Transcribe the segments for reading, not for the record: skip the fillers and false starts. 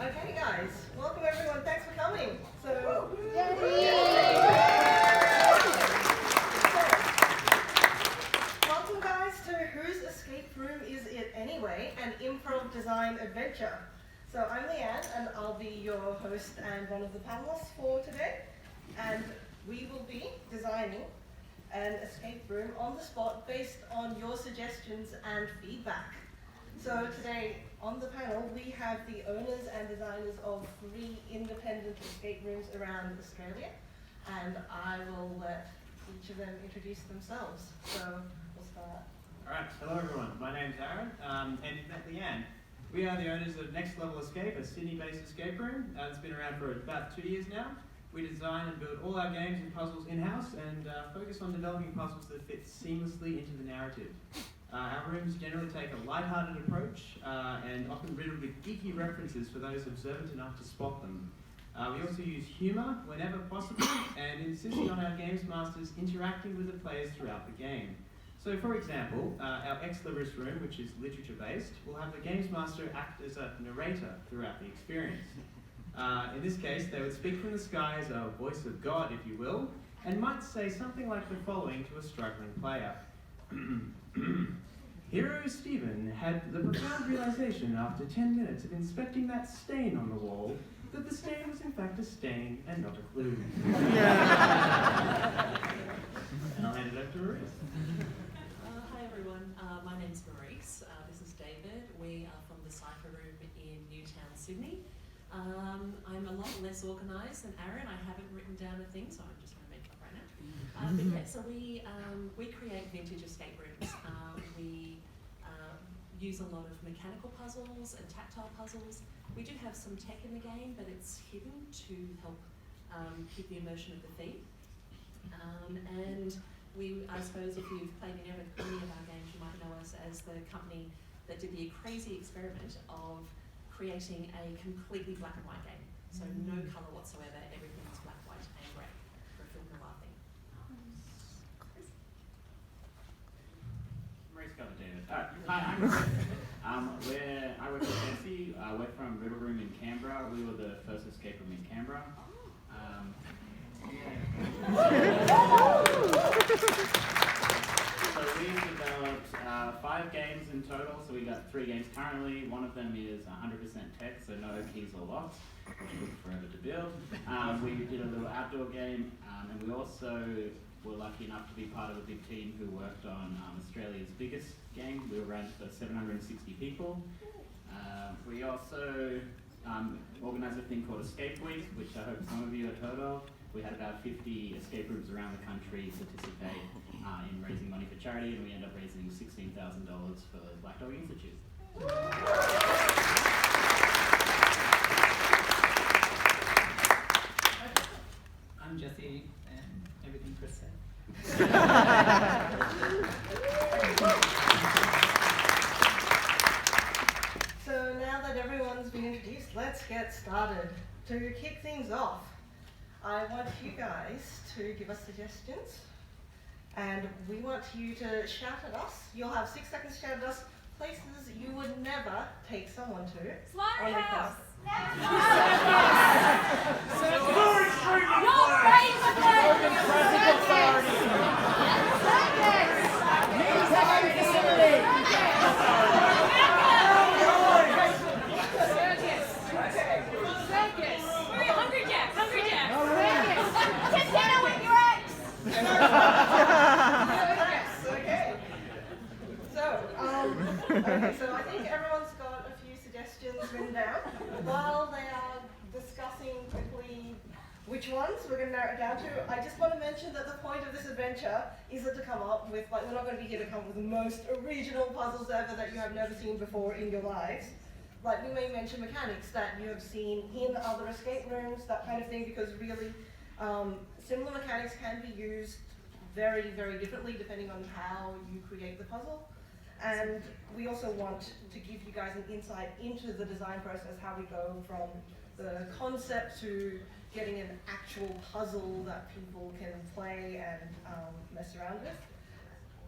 Okay, guys, welcome everyone. Thanks for coming. So, welcome guys to Whose Escape Room Is It Anyway? An improv design adventure. So I'm Leanne, and I'll be your host and one of the panelists for today. And we will be designing an escape room on the spot based on your suggestions and feedback. So today on the panel we have the owners and designers of 3 independent escape rooms around Australia, and I will let each of them introduce themselves. So we'll start. Alright, hello everyone, my name's Aaron, and you've met Leanne. We are the owners of Next Level Escape, a Sydney-based escape room. It's been around for about 2 years now. We design and build all our games and puzzles in-house and focus on developing puzzles that fit seamlessly into the narrative. Our rooms generally take a light-hearted approach and often riddled with geeky references for those observant enough to spot them. We also use humour whenever possible and insist on our games masters interacting with the players throughout the game. So for example, our Ex-Libris room, which is literature-based, will have the games master act as a narrator throughout the experience. In this case, they would speak from the sky as a voice of God, if you will, and might say something like the following to a struggling player. Hero Stephen had the profound realization after 10 minutes of inspecting that stain on the wall that the stain was in fact a stain and not a clue. And I'll hand it over to Marise. Hi everyone, my name's Marise. This is David. We are from the Cipher room in Newtown, Sydney. I'm a lot less organised than Aaron. I haven't written down a thing, so I'm just trying to make it up right now. But yeah, so we create vintage escape rooms. We use a lot of mechanical puzzles and tactile puzzles. We do have some tech in the game, but it's hidden to help keep the immersion of the theme. And I suppose if you've played any of our games, you might know us as the company that did the crazy experiment of creating a completely black and white game. So no colour whatsoever, everything's black, white and grey for a film noir thing. Maurice got it, David. Hi, I'm Chris. I work at Fancy. We're from Riddle Room in Canberra. We were the first escape room in Canberra. So we've developed 5 games in total. So we got 3 games currently. One of them is 100% tech, so no keys or locks, which took forever to build. We did a little outdoor game, and we also were lucky enough to be part of a big team who worked on Australia's biggest game. We were ranked for 760 people. We also organised a thing called Escape Week, which I hope some of you have heard of. We had about 50 escape rooms around the country participate in raising money for charity, and we ended up raising $16,000 for the Black Dog Institute. I'm Jesse, and everything Chris said. So now that everyone's been introduced, let's get started. To kick things off, I want you guys to give us suggestions, and we want you to shout at us. You'll have 6 seconds to shout at us places you would never take someone to. Slaughterhouse! Okay, so I think everyone's got a few suggestions written down. While they are discussing quickly which ones we're going to narrow it down to, I just want to mention that the point of this adventure isn't to come up with, we're not going to be here to come up with the most original puzzles ever that you have never seen before in your lives. Like, we may mention mechanics that you have seen in other escape rooms, that kind of thing, because really similar mechanics can be used very, very differently depending on how you create the puzzle. And we also want to give you guys an insight into the design process, how we go from the concept to getting an actual puzzle that people can play and mess around with.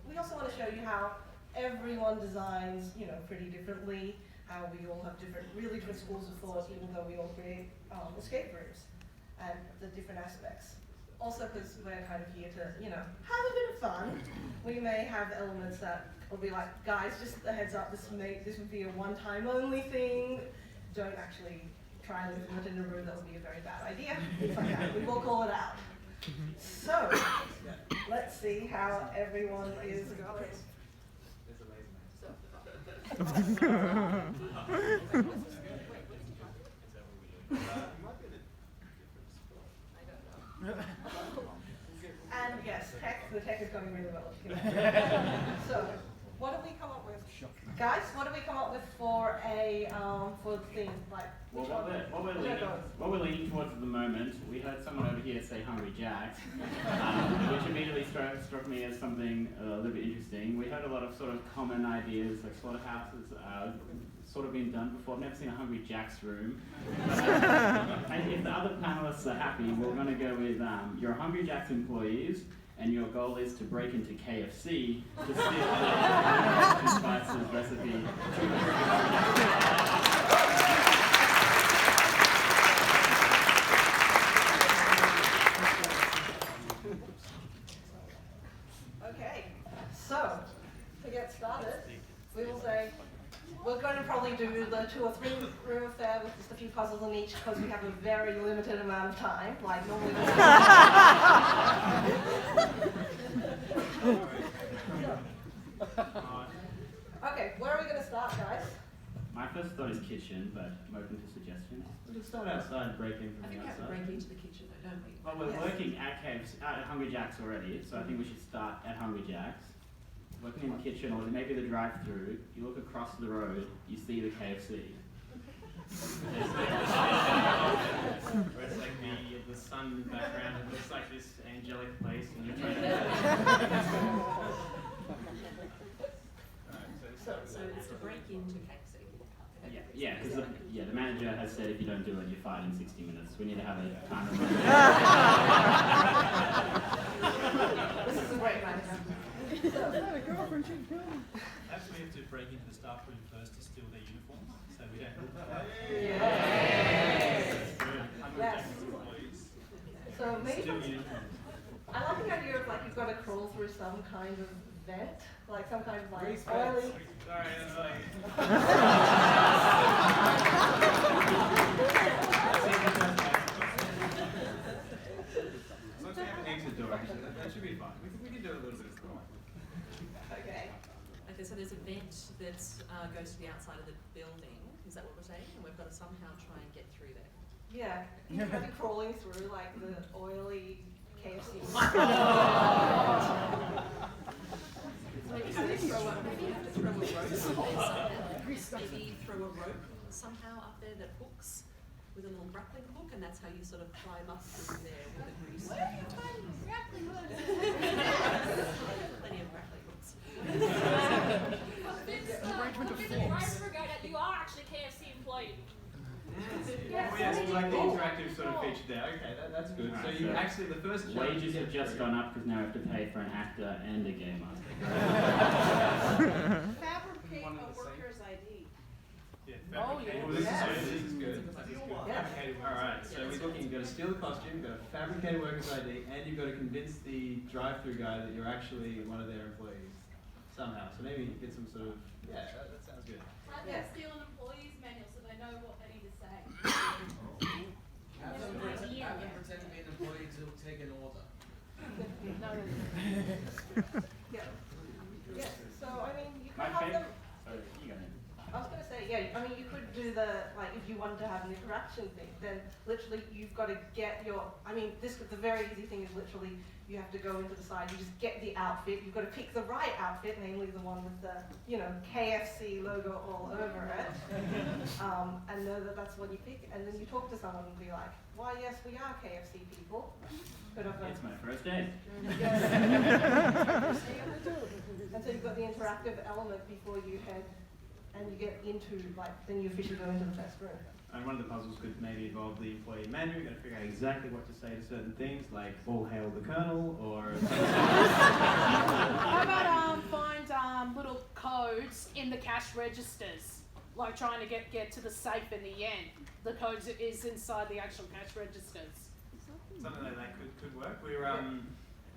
We also want to show you how everyone designs, pretty differently, how we all have really different schools of thought, even though we all create escape rooms, and the different aspects. Also, because we're kind of here to, have a bit of fun, we may have elements that will be like, guys, just a heads up, this would be a one-time only thing. Don't actually try and implement it in a room, that would be a very bad idea. Things like that. We will call it out. So, let's see how everyone is going. And yes, the tech is going really well. So, what do we come up with? Guys, what do we come up with for a for the theme? Like, well, what we're leaning towards at the moment, we heard someone over here say Hungry Jacks, which immediately struck me as something a little bit interesting. We heard a lot of sort of common ideas, like slaughterhouses, sort of been done before. I've never seen a Hungry Jack's room. And if the other panelists are happy, we're going to go with your Hungry Jack's employees, and your goal is to break into KFC to steal the Spice's recipe. Okay, so to get started, we will say we're going to probably do the 2 or 3 room affair with just a few puzzles in each because we have a very limited amount of time. Like normally. Okay, where are we going to start, guys? My first thought is kitchen, but I'm open to suggestions. We'll just start outside and break in I from think the we have to outside. break into the kitchen though, don't we? Well, we're Yes. working at Hungry Jack's already, so I think we should start at Hungry Jack's. Working in the kitchen, or maybe the drive-through. You look across the road, you see the KFC. Where it's like the sun in the background, it looks like this angelic place, and you're trying to. So it's to break into KFC. Yeah, because the manager has said if you don't do it, you're fired in 60 minutes. We need to have a timer. This is a great manager. Perhaps we have to break into the staff room first to steal their uniforms, so we don't. Yes. So maybe Steal uniforms. I like the idea of like you've got to crawl through some kind of vent, like some kind of like oily. Sorry, that's like. Let's have an exit door, actually. That should be fine. We can do a little bit of scrolling. Okay. Okay, so there's a vent that goes to the outside of the building. Is that what we're saying? And we've got to somehow try and get through there. Yeah. You might be crawling through like the oily KFC. Maybe you have to throw a rope somewhere. Maybe throw a rope somehow up there that hooks with a little grappling hook, and that's how you sort of climb up through there with the grease. Where are you finding these grappling hooks? Plenty of grappling hooks. Right, forgot that you are actually a KFC employee. Yes. Oh yes, we like the interactive sort of feature there. Okay, that's good. Alright, So you so actually, the first challenge Wages you have get just through- gone up because now we have to pay for an actor and a game master. Fabricate a worker's ID. Yeah, Oh, fabricate. this Yes. is good. This is good. Yeah. Alright, so we're looking, you've got to steal the costume, you've got to fabricate a worker's ID, and you've got to convince the drive-through guy that you're actually one of their employees. Somehow. So maybe get some sort of, yeah, that sounds good. Have Yeah. them steal an employee's manual so they know what they need to say. Have them pretend to be an employee to take an order. Yeah. Yeah. So I mean, you My could have them. favorite. Sorry, you go ahead. I was going to say, yeah. I mean, you could do the like if you wanted to have an interaction thing, then literally you've got to get your. I mean, the very easy thing is literally you have to go into the side. You just get the outfit. You've got to pick the right outfit, namely the one with the KFC logo all over it, and know that that's what you pick. And then you talk to someone and be like, "Why, yes, we are KFC people." Bit of a It's my first day. And so you've got the interactive element before you head, and you get into, then you officially go into the first room. And one of the puzzles could maybe involve the employee manual. You've got to figure out exactly what to say to certain things, like "All hail the Colonel," or. How about find little codes in the cash registers? like trying to get to the safe in the end. The code is inside the actual cash registers. Something like that could work.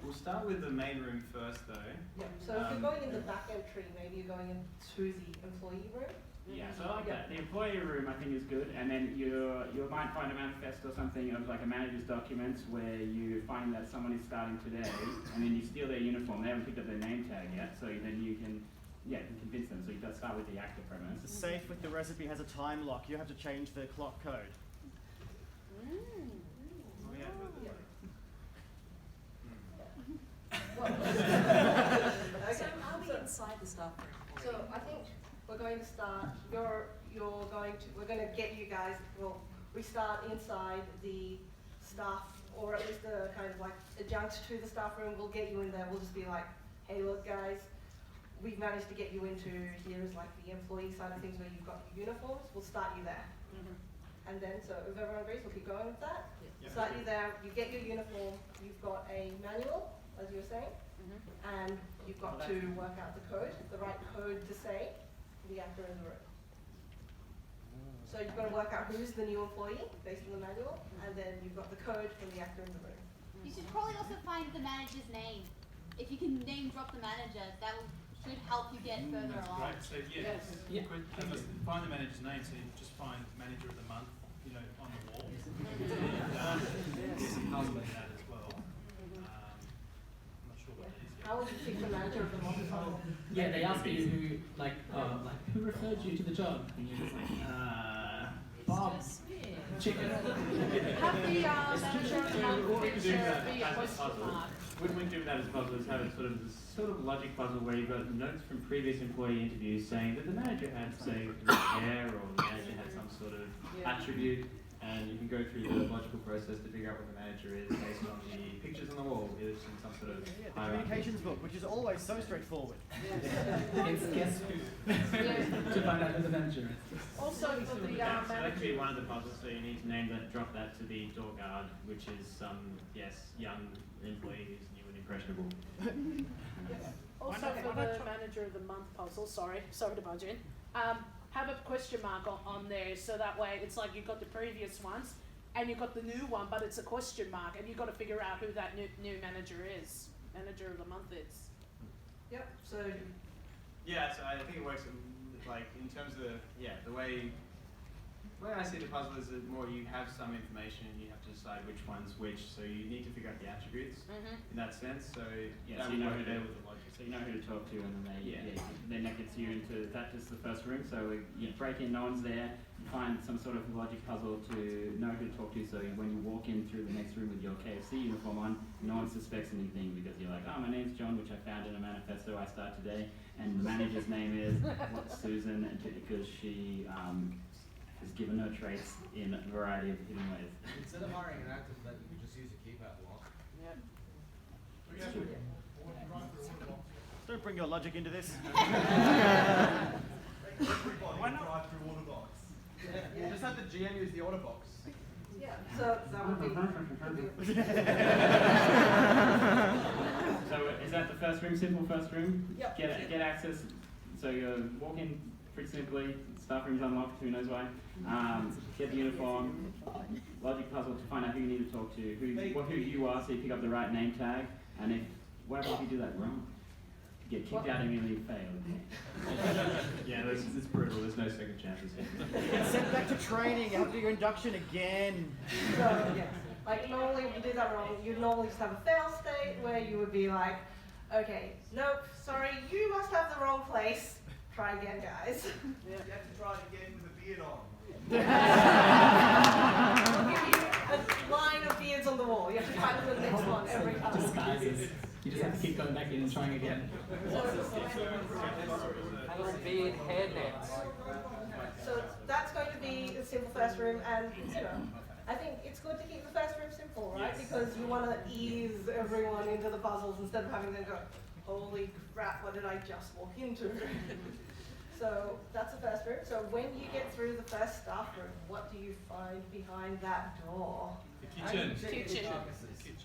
We'll start with the main room first, though. Yeah. So if you're going in the back entry, maybe you're going into the employee room. Yeah, so I like that. The employee room I think is good, and then you might find a manifest or something of like a manager's documents where you find that someone is starting today, and then you steal their uniform. They haven't picked up their name tag yet, so then you can convince them. So you've got to start with the active premise. The safe with the recipe has a time lock. You have to change the clock code. Oh, yeah. So are we inside the staff room? So I think we're going to start. We're going to get you guys. Well, we start inside the staff, or at least the kind of like adjunct to the staff room. We'll get you in there. We'll just be like, hey, look, guys, we've managed to get you into here is like the employee side of things where you've got your uniforms. We'll start you there. And then, so if everyone agrees, we'll keep going with that. Yeah. Start you there. You get your uniform. You've got a manual, as you were saying. And you've got to work out the code, the right code to say the actor in the room. So you've got to work out who's the new employee based on the manual, and then you've got the code from the actor in the room. You should probably also find the manager's name. If you can name drop the manager, that should help you get further along. Right, so find the manager's name, so you just find manager of the month, on the wall. There's some puzzle in that as well. I'm not sure what it is yet. How would you pick the manager of the month? Yeah, they ask you who, who referred you to the job, and you're just like, Bob. Chicken. Have the manager of the month picture be a question mark. What we do with that as a puzzle is have a sort of logic puzzle where you've got notes from previous employee interviews saying that the manager had, say, hair, or the manager had some sort of attribute, and you can go through the logical process to figure out what the manager is based on the pictures on the wall. It's in some sort of The communications book, which is always so straightforward. It's guess who. To find out who the manager is. Also for the so that could manager. be one of the puzzles, so you need to drop that to the door guard, which is some, young employee who's new and impressionable. Also for the manager of the month puzzle, sorry to budge in, have a question mark on there, so that way it's like you've got the previous ones and you've got the new one, but it's a question mark, and you've got to figure out who that new manager is. Manager of the month is. Yep. So. Yeah, so I think it works in terms of the way I see the puzzle is that more you have some information and you have to decide which one's which, so you need to figure out the attributes in that sense. So So you know who to talk to, and then that gets you into that is the first room. So you break in, no one's there. You find some sort of logic puzzle to know who to talk to. So when you walk in through the next room with your KFC uniform on, no one suspects anything because you're like, oh, my name's John, which I found in a manifesto I start today, and the manager's name is Susan, because she has given her traits in a variety of hidden ways. Instead of hiring an active vet, you could just use a keypad lock. Yep. Don't bring your logic into this. Why not drive through order box? Yeah. Just have the GM use the order box. Yeah. So that would be. So is that the first room, simple first room? Yep. Get access. So you walk in pretty simply. Staff room's unlocked. Who knows why? Get the uniform. Logic puzzle to find out who you need to talk to, who you are, so you pick up the right name tag. And what if you do that wrong? You get kicked out and immediately fail. It's brutal. There's no second chances here. You get sent back to training after your induction again. So normally when you do that wrong, you'd normally just have a fail state where you would be like, okay, nope, sorry, you must have the wrong place. Try again, guys. You have to try it again with a beard on. We'll give you a line of beards on the wall. You have to try the next one every time. Disguises. You just have to keep going back in and trying again. Beard hairnets. So that's going to be a simple first room, and I think it's good to keep the first room simple, right? Because you want to ease everyone into the puzzles instead of having them go, holy crap, what did I just walk into? So that's the first room. So when you get through the first staff room, what do you find behind that door? The kitchen. Kitchen.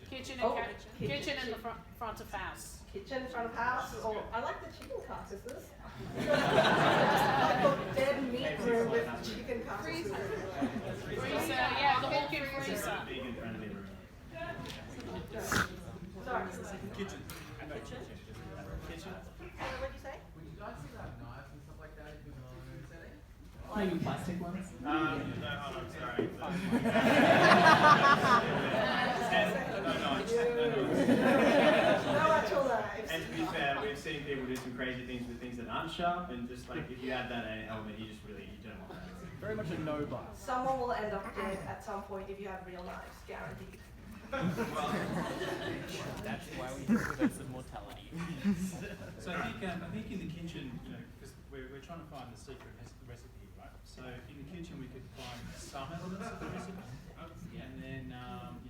Kitchen and Oh, kitchen in the front of house. Kitchen, front of house, or I like the chicken carcasses. Like the dead meat room with chicken carcasses. Freezer, yeah, the walk-in freezer. Vegan friendly room. Sorry. Kitchen. Kitchen. What'd you say? Would you guys see like knives and stuff like that if you were in a setting? Maybe plastic ones? No, hold on, sorry. No actual knives. And to be fair, we've seen people do some crazy things with things that aren't sharp, and just like if you add that element, you don't want that. Very much a no buy. Someone will end up dead at some point if you have real knives, guaranteed. That's why we have some mortality. So I think in the kitchen, you know, because we're trying to find the secret recipe, right? So in the kitchen we could find some elements of the recipe, and then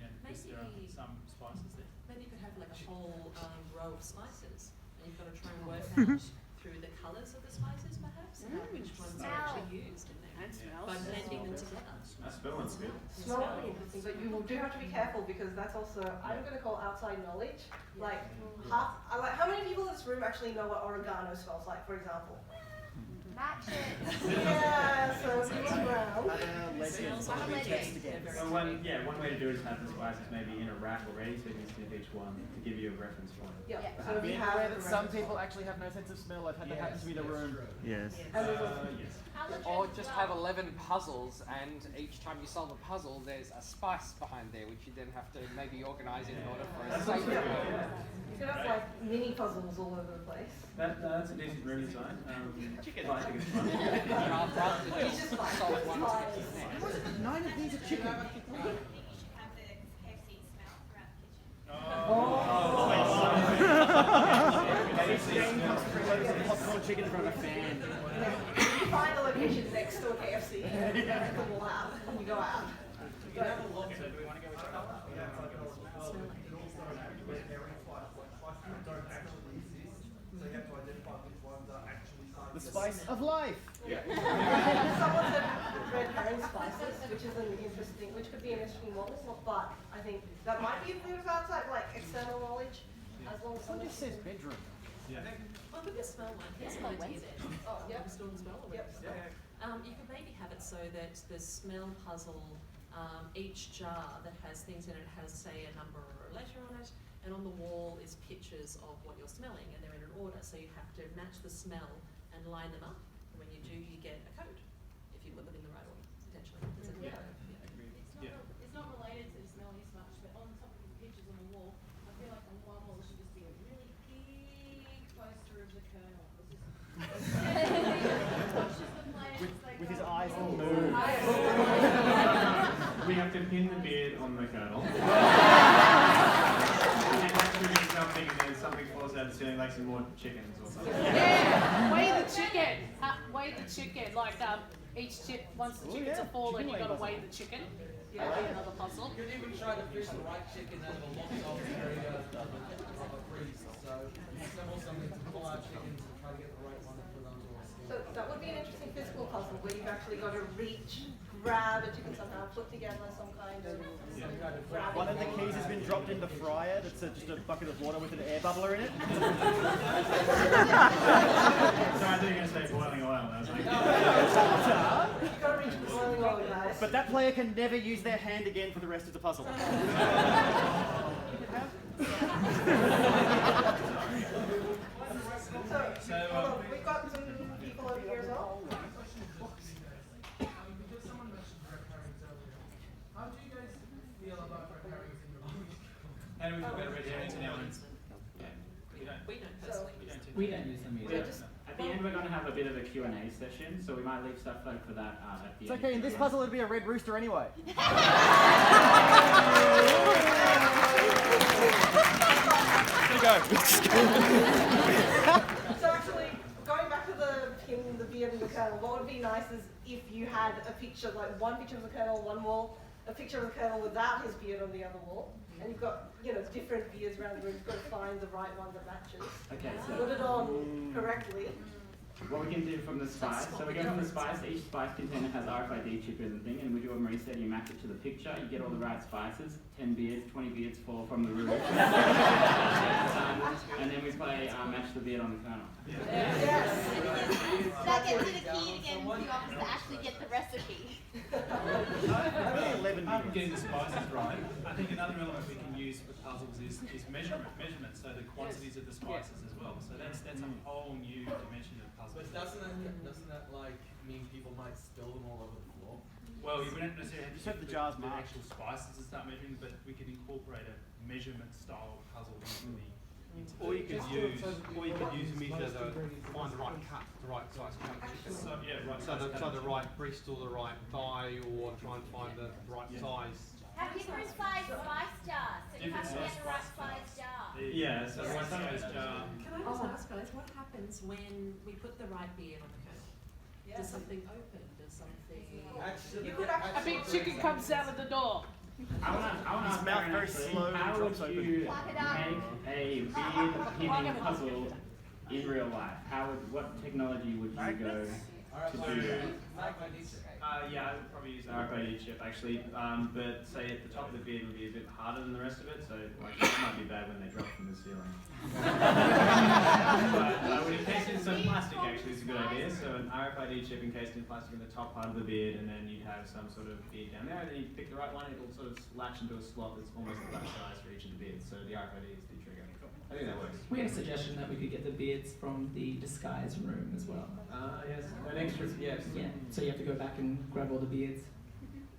you know, because there are some spices there. Maybe you could have like a whole row of spices, and you've got to try and work out through the colours of the spices, perhaps, and which ones are actually used in there by blending them together. I smell one's good. Smell would be interesting, but you do have to be careful because that's also, I'm going to call outside knowledge. Like, how many people in this room actually know what oregano smells like, for example? Yeah, so people around. Well, one way to do it is have the spices maybe in a rack already, so you can sniff each one to give you a reference point. Yeah. So So we have some people actually have no sense of smell. I've had that happen to me in a room. Yes. Yes. Or just have 11 puzzles, and each time you solve a puzzle, there's a spice behind there, which you then have to maybe organise in order for a safe. You could have like mini puzzles all over the place. That's a decent room design. Chicken. I think it's fun. It's just like solve one to spice. get there. 9 of these are chicken. Have the KFC smell throughout the kitchen. Popcorn chicken in front of a fan. You find a location next to a KFC, and you go out. You go out. The spice of life. Yeah. Someone said red herring spices, which could be an interesting model, but I think that might be a bit of outside, like external knowledge, as long as Someone just says bedroom. Yeah. Well, with the smell one, here's an idea there. Oh, yep. Still the smell or Yep. you could maybe have it so that the smell puzzle, each jar that has things in it has, say, a number or a letter on it, and on the wall is pictures of what you're smelling, and they're in an order, so you have to match the smell and line them up. And when you do, you get a code if you put them in the right order, potentially. Yeah. It's not related to the smelling as much, but on top of the pictures on the wall, I feel like on one wall should just be a really big poster of the Colonel. With his eyes on the moon. We have to pin the beard on the Colonel. And that's really something, and then something falls out of the ceiling, like some more chickens or something. Yeah, weigh the chicken. Weigh the chicken. Like each chip, once the chickens are fallen, you got to weigh the chicken. Yeah, that'd be another puzzle. You could even try to fish the right chicken out of a long old area of a freeze. So assemble something to pull out chickens and try to get the right one and put onto a skin. So that would be an interesting physical puzzle where you've actually got to reach, grab a chicken somehow, put together some kind of grabbing One of the thing. keys has been dropped in the fryer. That's just a bucket of water with an air bubbler in it. So I think you're going to say boiling oil. I was like, You've got to reach the boiling oil, guys. But that player can never use their hand again for the rest of the puzzle. So hold on, we've got some people over here as well. Because someone mentioned red herrings earlier, how do you guys feel about red herrings in your movies? how do we feel about red herrings in our own? We don't personally. We don't use them either. At the end, we're going to have a bit of a Q&A session, so we might leave stuff like for that at the It's end. okay, in this puzzle it'd be a red rooster anyway. So actually, going back to the pin, the beard and the Colonel, what would be nice is if you had a picture, like one picture of the Colonel on one wall, a picture of the Colonel without his beard on the other wall, and you've got, different beards around the room. You've got to find the right one that matches. Okay, Put it on correctly. what we can do from the spice, so we go from the spice, each spice container has RFID chip in the thing, and we do what Marie said, you match it to the picture, you get all the right spices, 10 beards, 20 beards fall from the roof. And then we play match the beard on the kernel. That gets you the key to get into the office to actually get the recipe. I'm getting the spices right. I think another element we can use for puzzles is measurement, so the quantities of the spices as well. So that's a whole new dimension of puzzles. But doesn't that like mean people might spill them all over the floor? Well, you wouldn't necessarily have to Just have the jars the marked. actual spices to start measuring, but we could incorporate a measurement style puzzle into the. Or you could use a meter to find the right cut, the right size cut of chicken. So, yeah, right. So the right breast or the right thigh, or try and find the right size. Have different size spice jars, so you have to get the right size jar. Yeah, so the right size jar. Can I just ask guys, what happens when we put the right beard on the kernel? Does something open? Does something... Actually, A big chicken comes out of the door. I want to ask mouth Aaron very actually, slowly how drops would you make a beard-hidden puzzle in real life? What technology would you go to do that? Yeah, I would probably use an RFID chip actually, but say at the top of the beard would be a bit harder than the rest of it, so like, it might be bad when they drop from the ceiling. But I would encase it in some plastic actually is a good idea, so an RFID chip encased in plastic in the top part of the beard, and then you'd have some sort of beard down there, and then you pick the right one, it'll sort of latch into a slot that's almost the right size for each of the beards, so the RFID is the trigger. I think that works. We had a suggestion that we could get the beards from the disguise room as well. Yes, an extra, yes. Yeah, so you have to go back and grab all the beards.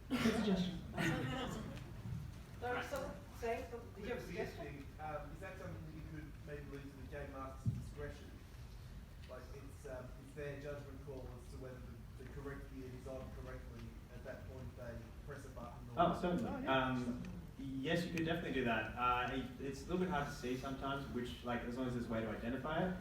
Good suggestion. There was someone saying something. Did you have a suggestion? Is that something that you could maybe leave to the game master's discretion? Like it's their judgment call as to whether the correct beard is on correctly. At that point, they press a button. Oh, certainly. Yes, you could definitely do that. It's a little bit hard to see sometimes, which, like, as long as there's a way to identify it.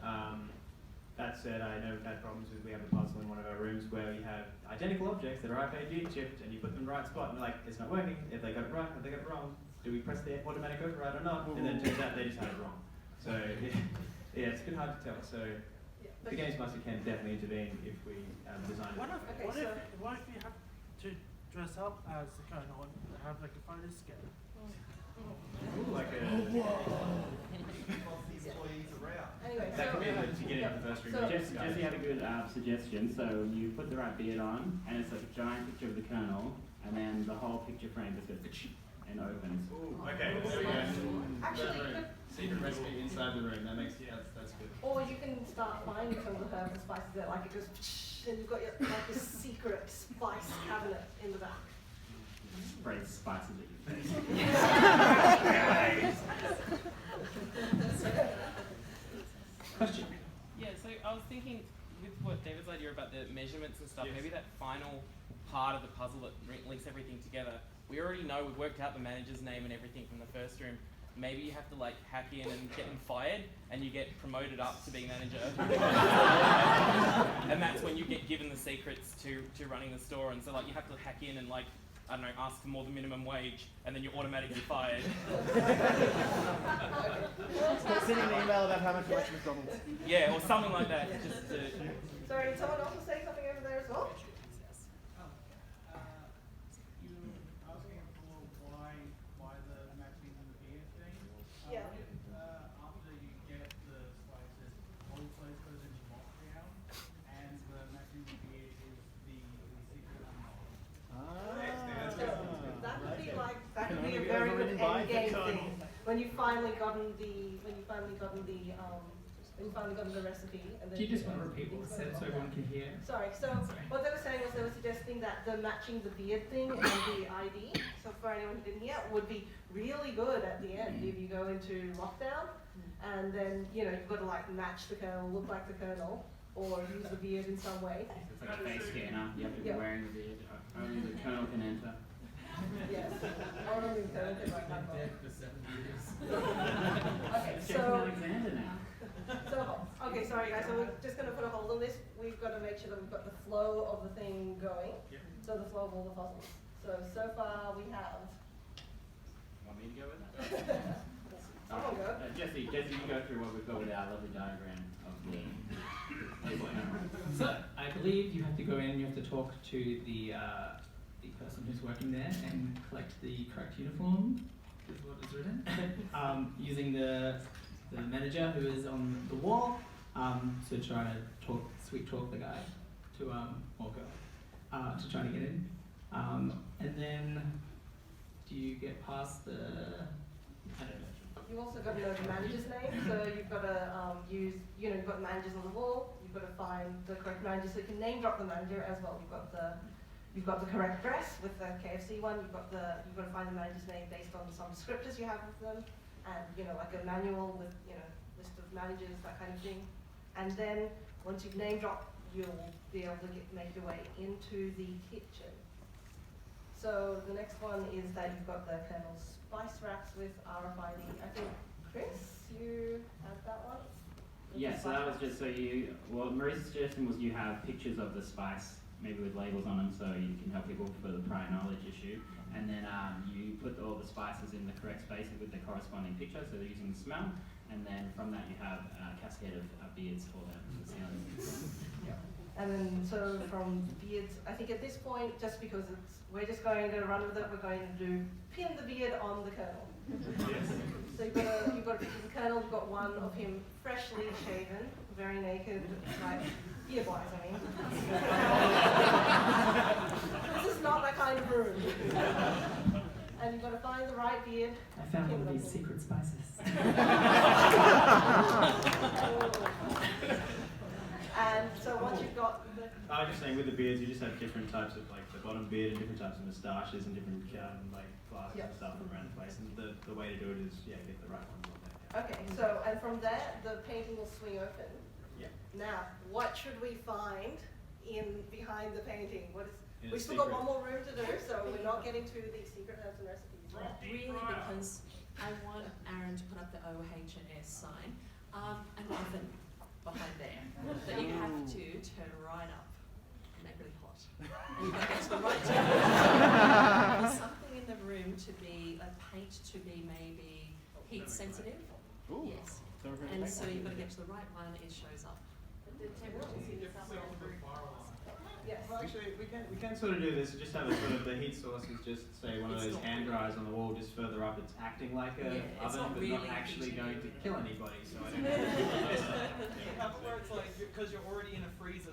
That said, I know we've had problems with, we have a puzzle in one of our rooms where we have identical objects that are RFID chipped, and you put them in the right spot, and like, it's not working. If they got it right, have they got it wrong? Do we press the automatic override or not? And then it turns out they just had it wrong. So, yeah, it's a bit hard to tell. So, the games master can definitely intervene if we design it. What if you have to dress up as the colonel and have like a photo scan? Like a... Anyway, that could be to get into the first room. Jesse had a good suggestion. So you put the right beard on, and it's like a giant picture of the kernel, and then the whole picture frame just goes and opens. Ooh, okay, there we go. Actually, secret recipe inside the room. That makes that's good. or you can start finding some of the herbs and spices that like it goes, and you've got your like this secret spice cabinet in the back. Spray spices at your face. Question. Yeah, so I was thinking with what David's idea about the measurements and stuff, maybe that final part of the puzzle that links everything together. We already know, we've worked out the manager's name and everything from the first room. Maybe you have to like hack in and get them fired, and you get promoted up to being manager. And that's when you get given the secrets to running the store. And so like you have to hack in and like, I don't know, ask for more than minimum wage, and then you're automatically fired. Sending an email about how much you like McDonald's. Yeah, or something like that. Just to... Sorry, did someone else say something over there as well? Yeah. After you get the spices, all the spices goes into lockdown, and the matching beard is the secret unknown. That would be like a very good end game thing. When you finally gotten the recipe, and then Do you just want to repeat what was said so everyone can hear? Sorry, so what they were saying was they were suggesting that the matching the beard thing and the ID, so for anyone who didn't hear, would be really good at the end if you go into lockdown, and then, you know, you've got to like match the kernel, look like the kernel, or use the beard in some way. It's like a face scanner. You have to be wearing the beard. Only the kernel can enter. Yes. Only the kernel can write that Dead for 7 years. Okay, It's so... Alexander now. So, okay, sorry guys, so we're just going to put a hold on this. We've got to make sure that we've got the flow of the thing going. Yep. So the flow of all the puzzles. So far we have... Want me to go with that? Someone go. Jesse, you go through what we've got with our lovely diagram of the table. So I believe you have to go in. You have to talk to the person who's working there and collect the correct uniform. Is what is written. Using the manager who is on the wall to try to sweet talk the guy to or girl to try to get in. And then do you get past the? I don't know. You also got to know the manager's name, so you've got to use, you've got managers on the wall, you've got to find the correct manager, so you can name drop the manager as well. You've got the correct dress with the KFC one, you've got to find the manager's name based on some descriptors you have with them, and like a manual with list of managers, that kind of thing. And then once you've name dropped, you'll be able to make your way into the kitchen. So the next one is that you've got the Colonel's spice racks with RFID. I think, Chris, you had that one? Yeah, so that was just Marise's suggestion was you have pictures of the spice, maybe with labels on them, so you can help people for the prior knowledge issue. And then you put all the spices in the correct spaces with the corresponding picture, so they're using the smell. And then from that you have a cascade of beards for them. Yeah. And then so from the beards, I think at this point, just because we're just going to run with it, we're going to pin the beard on the Colonel. Yes. So you've got a picture of the Colonel, you've got one of him freshly shaven, very naked, like beard-wise, I mean. This is not that kind of room. And you've got to find the right beard. I found one of these secret spices. And so once you've got the... I was just saying, with the beards, you just have different types of, like, the bottom beard and different types of moustaches and different, like, glasses and stuff around the place. And the way to do it is, get the right ones on there. Okay, so, and from there, the painting will swing open. Yeah. Now, what should we find behind the painting? We've still got secret. one more room to do, so we're not getting to the secret herbs and recipes. Really, because I want Aaron to put up the OHS sign, an oven behind there that you have to turn right up and make really hot. And you've got to get to the right temperature. There's something in the room to be, paint to be maybe heat sensitive. Ooh. Yes. And so you've got to get to the right one, it shows up. The temperature's in somewhere in the room. Yes. Well, actually, we can sort of do this. Just have a sort of the heat source is just say one of those hand dryers on the wall, just further up. It's acting like a oven, but not actually going to kill anybody. So I don't know. Where it's like because you're already in a freezer, a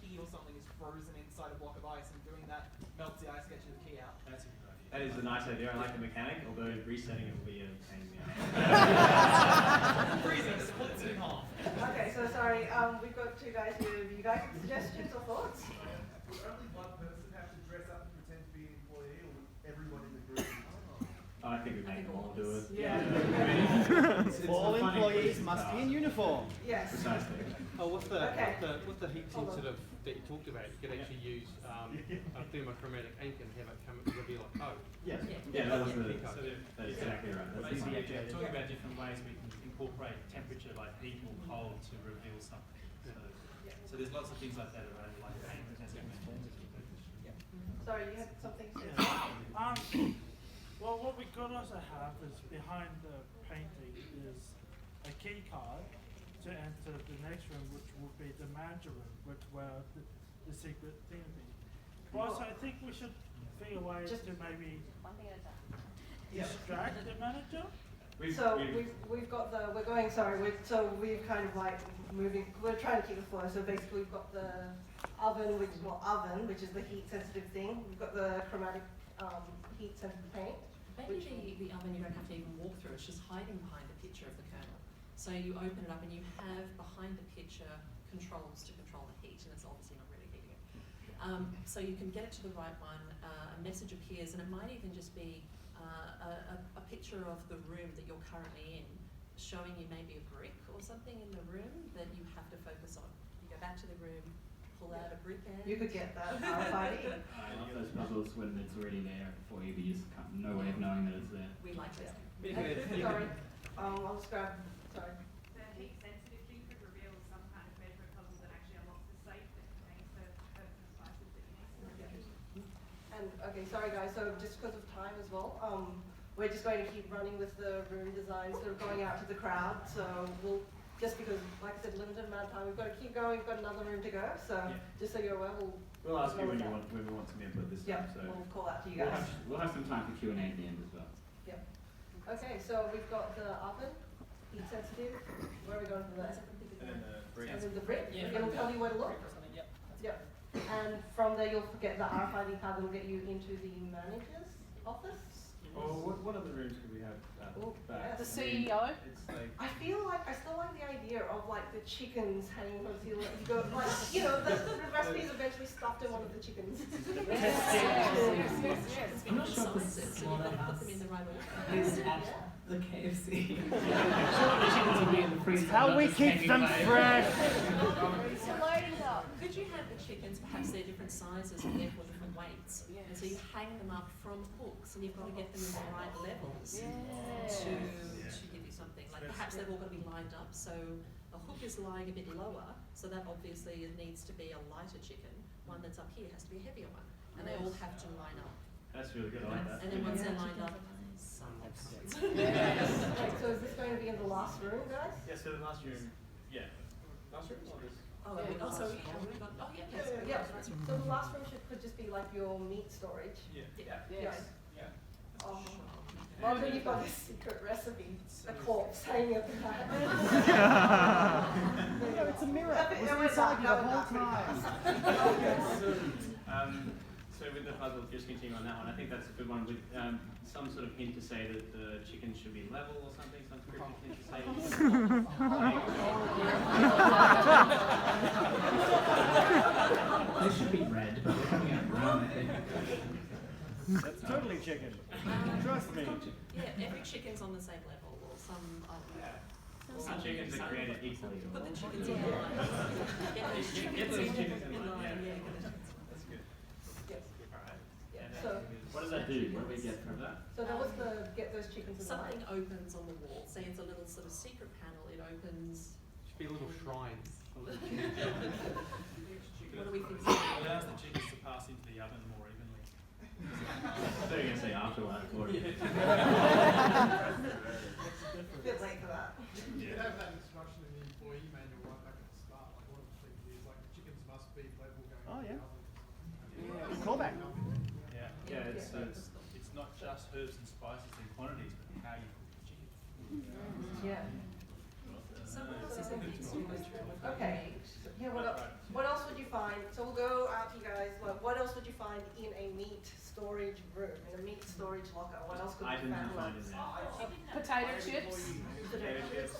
key or something is frozen inside a block of ice, and doing that melts the ice, gets you the key out. That's a good idea. That is a nice idea. I like the mechanic, although resetting it will be a pain in the ass. Freezing splits it in half. Okay, so sorry, we've got two guys here. Have you guys got suggestions or thoughts? Would only one person have to dress up and pretend to be an employee, or would everyone in the group? I think we make them all do it. Yeah. All employees must be in uniform. Yes. Precisely. Oh, with the heat Hold on. sensitive that you talked about, you could actually use a thermochromatic ink and have it come and reveal a code. Yes. Yeah, that was the. So That is exactly right. That's the basically, fun. talking about different ways we can incorporate temperature, like heat or cold, to reveal something. So there's lots of things like that around, like paint, as you mentioned. Sorry, you had something to say? Well, what we could also have is behind the painting is a key card to enter the next room, which will be the manager room, where the secret thing will be. Also, I think we should figure ways to maybe distract the manager. We've got we're kind of like moving, we're trying to keep the flow, so basically we've got the oven, which is the heat sensitive thing. We've got the chromatic heat sensitive paint. Maybe the oven you don't have to even walk through, it's just hiding behind the picture of the Colonel. So you open it up and you have behind the picture controls to control the heat, and it's obviously not really heating it. So you can get it to the right one, a message appears, and it might even just be a picture of the room that you're currently in, showing you maybe a brick or something in the room that you have to focus on. You go back to the room, pull out a brick and... You could get that RFID. I love those puzzles when it's already there for you, but you just can't, no way of knowing that it's there. We like this. Sorry, I'll just grab, sorry. The heat sensitive thing could reveal some kind of measurement puzzle that actually unlocks the safe that contains the herbs and spices that you need. And okay, sorry guys, so just because of time as well, we're just going to keep running with the room design, sort of going out to the crowd, so we'll just because, like I said, limited amount of time. We've got to keep going. We've got another room to go. So just so you're aware, we'll ask you when we want some input this time. So we'll call out to you guys. We'll have some time for Q&A at the end as well. Yep. Okay, so we've got the oven, heat sensitive. Where are we going for that? And then the brick. And then the brick. Yeah. It'll tell you where to look. Yep. Yep. And from there you'll get the RFID card that will get you into the manager's office. Oh, what other rooms could we have? The CEO. It's like I feel like I still like the idea of like the chickens hanging from the ceiling. You go like, you know, the recipe is eventually stuffed in one of the chickens. Yes. I'm not sure if this So you've got to put them in the right order. is at the KFC. The chickens will be in the freezer. How we keep them fresh. Could you have the chickens, perhaps they're different sizes and therefore different weights? And so you hang them up from hooks and you've got to get them in the right levels to give you something. Like perhaps they've all got to be lined up, so a hook is lying a bit lower, so that obviously needs to be a lighter chicken. One that's up here has to be a heavier one. And they all have to line up. that's really good. I like that. And then once they're lined up, some Right, so is this going to be in the last room, guys? Yeah. So the last room. Yeah. Last room or this? Oh, and also, we've got, oh, yeah, yes. Yeah. So the last room could just be like your meat storage. Yeah. Yeah. Yeah. Well, then you've got this secret recipe, a corpse hanging at the back. No, it's a mirror. It was inside you the whole time. So with the puzzle, just continue on that one. I think that's a good one with some sort of hint to say that the chicken should be level or something. Some cryptic hint to say. They should be red, but they're coming out brown, I think. That's totally chicken. Trust me. Yeah, every chicken's on the same level, or some Some chickens are created equally. Put the chickens in line. Get those chickens in line. Yeah. That's good. Yes. Alright. Yeah. And So, What does that do? What do we get from that? so that was the get those chickens in the Something line. opens on the wall. Say it's a little sort of secret panel. It opens. Should be a little shrine. What do we think? Allows the chickens to pass into the oven more evenly. I thought you were going to say afterlife or A bit late for that. You could have that instruction in the employee manual right back at the start. Like one of the things is like the chickens must be level going Oh, into yeah. the oven. Callback. Yeah, it's not just herbs and spices and quantities, but how you cook the chicken. Yeah. So what else is in the storage room? Okay. So, yeah. What else would you find? So we'll go out to you guys. Like, what else would you find in a meat storage room? In a meat storage locker? What else could you items you find? find in there. Potato chips. Potato chips.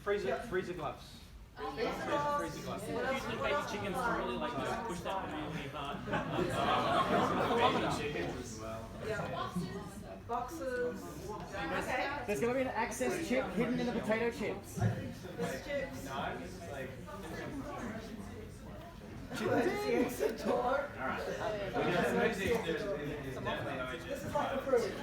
Freezer gloves. Freezer gloves. What else? Usually What baby else would you chickens find? really like to push that really hard. Baby chickens as well. Yeah. Boxes. Okay. There's going to be an access chip hidden in the potato chips. There's chips. Knives, like. Emergency exit door. Alright. There's definitely no This is like approved.